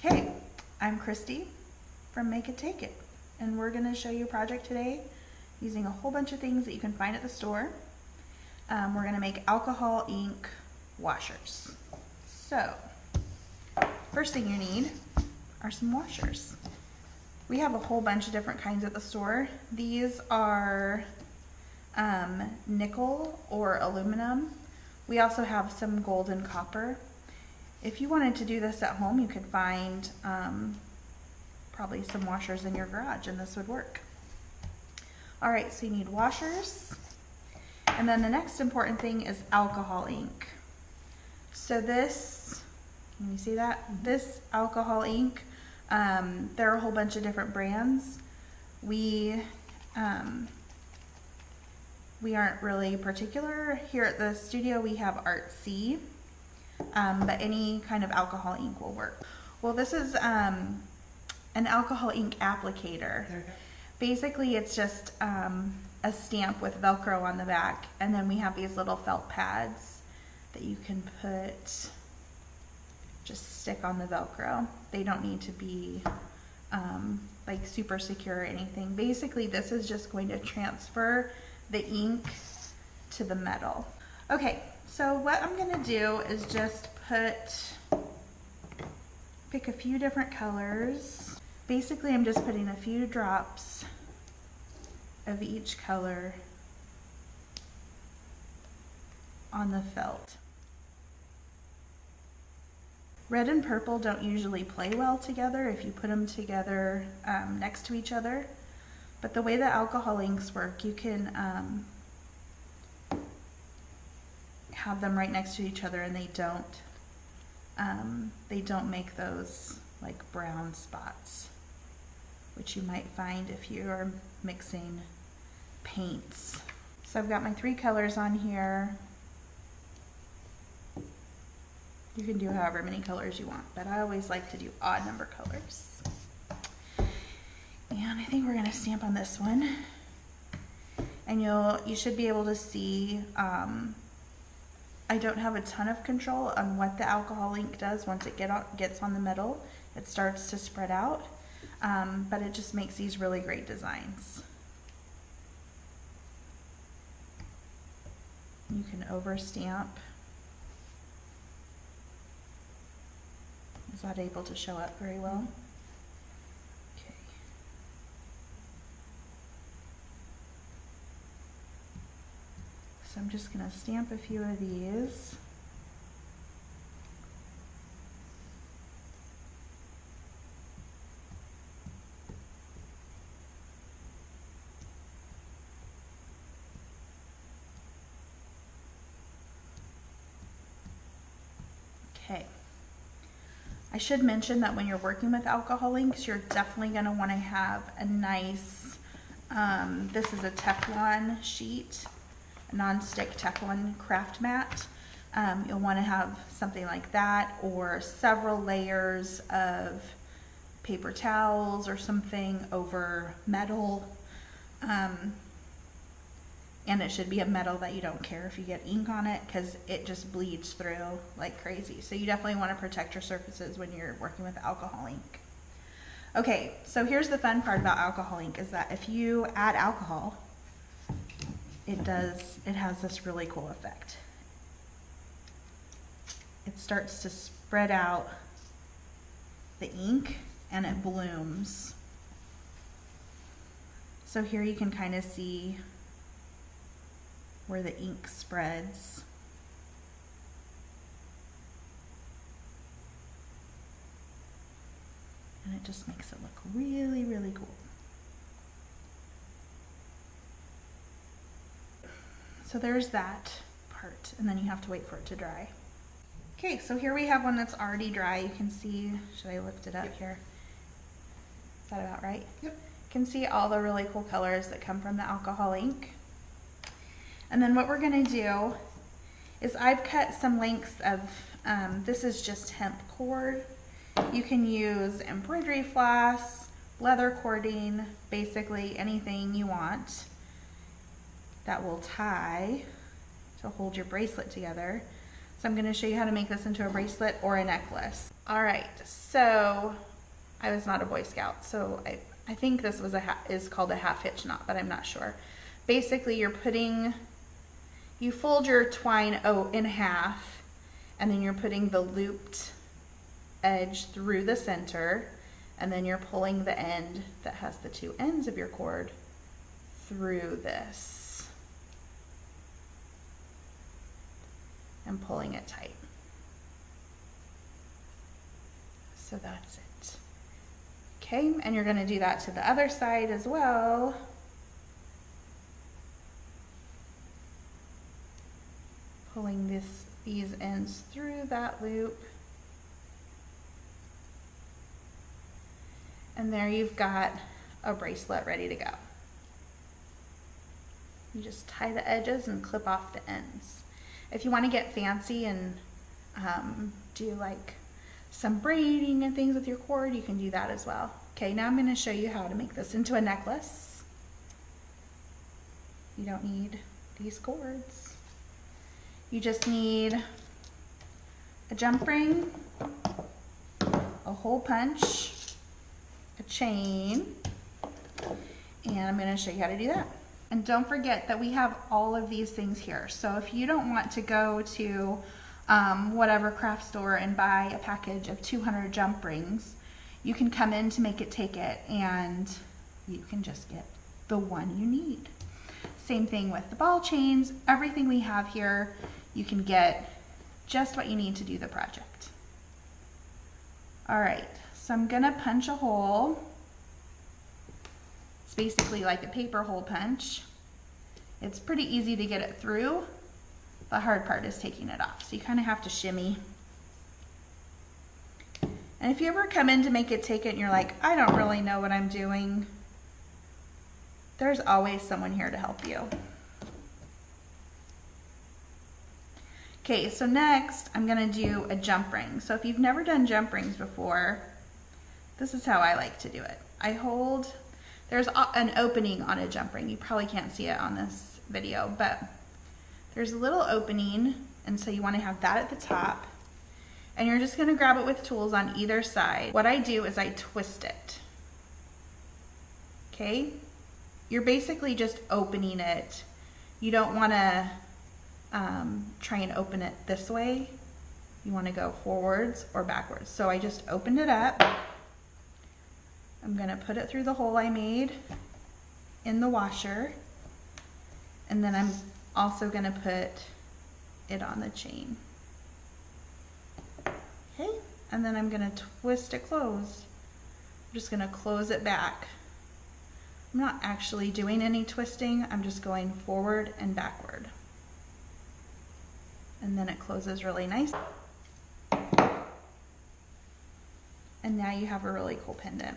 Hey, I'm Christy from Make Take It, and we're going to show you a project today using a whole bunch of things that you can find at the store. We're going to make alcohol ink washers. So, first thing you need are some washers. We have a whole bunch of different kinds at the store. These are nickel or aluminum. We also have some gold and copper. If you wanted to do this at home, you could find probably some washers in your garage and this would work. All right, so you need washers. And then the next important thing is alcohol ink. So this, can you see that? This alcohol ink, there are a whole bunch of different brands. We aren't really particular. Here at the studio we have Art C. But any kind of alcohol ink will work. Well, this is an alcohol ink applicator. Basically, it's just a stamp with Velcro on the back, and then we have these little felt pads that you can just stick on the Velcro. They don't need to be like super secure or anything. Basically, this is just going to transfer the ink to the metal. Okay. So what I'm gonna do is just pick a few different colors. Basically, I'm just putting a few drops of each color on the felt. Red and purple don't usually play well together if you put them together next to each other. But the way the alcohol inks work, you can have them right next to each other, and they don't make those like brown spots, which you might find if you are mixing paints. So I've got my 3 colors on here. You can do however many colors you want, but I always like to do odd number colors. And I think we're gonna stamp on this one, and you should be able to see I don't have a ton of control on what the alcohol ink does once it gets on the metal. It starts to spread out, but it just makes these really great designs. You can overstamp. Is that able to show up very well? Okay. So I'm just going to stamp a few of these. Okay. I should mention that when you're working with alcohol inks, you're definitely going to want to have a nice, this is a Teflon sheet, non-stick Teflon craft mat. You'll want to have something like that, or several layers of paper towels or something over metal. And it should be a metal that you don't care if you get ink on it, because it just bleeds through like crazy. So you definitely want to protect your surfaces when you're working with alcohol ink. Okay, so here's the fun part about alcohol ink, is that if you add alcohol, it has this really cool effect. It starts to spread out the ink and it blooms. So here you can kind of see where the ink spreads. And it just makes it look really, really cool. So there's that part, and then you have to wait for it to dry. Okay, so here we have one that's already dry. You can see, should I lift it up here? Is that about right? Yep. You can see all the really cool colors that come from the alcohol ink. And then what we're gonna do is I've cut some lengths of, this is just hemp cord. You can use embroidery floss, leather cording, basically anything you want that will tie to hold your bracelet together. So I'm going to show you how to make this into a bracelet or a necklace. All right, so I was not a Boy Scout, so I think this was is called a half hitch knot, but I'm not sure. Basically, you fold your twine in half, and then you're putting the looped edge through the center, and then you're pulling the end that has the two ends of your cord through this and pulling it tight. So that's it. Okay, and you're going to do that to the other side as well. Pulling these ends through that loop. And there you've got a bracelet ready to go. You just tie the edges and clip off the ends. If you want to get fancy and do like some braiding and things with your cord, you can do that as well. Okay, now I'm going to show you how to make this into a necklace. You don't need these cords. You just need a jump ring, a hole punch, a chain, and I'm going to show you how to do that. And don't forget that we have all of these things here. So if you don't want to go to whatever craft store and buy a package of 200 jump rings, you can come in to Make It, Take It, and you can just get the one you need. Same thing with the ball chains. Everything we have here, you can get just what you need to do the project. All right, so I'm gonna punch a hole. It's basically like a paper hole punch. It's pretty easy to get it through. The hard part is taking it off. So you kind of have to shimmy. And if you ever come in to Make It, Take It and you're like, I don't really know what I'm doing, there's always someone here to help you. Okay, so next I'm gonna do a jump ring. So if you've never done jump rings before, this is how I like to do it. There's an opening on a jump ring. You probably can't see it on this video, but there's a little opening, and so you wanna have that at the top, and you're just gonna grab it with tools on either side. What I do is I twist it, okay? You're basically just opening it. You don't wanna try and open it this way. You wanna go forwards or backwards. So I just opened it up. I'm gonna put it through the hole I made in the washer, and then I'm also gonna put it on the chain. Okay, and then I'm gonna twist it closed. I'm just gonna close it back. I'm not actually doing any twisting, I'm just going forward and backward. And then it closes really nice. And now you have a really cool pendant.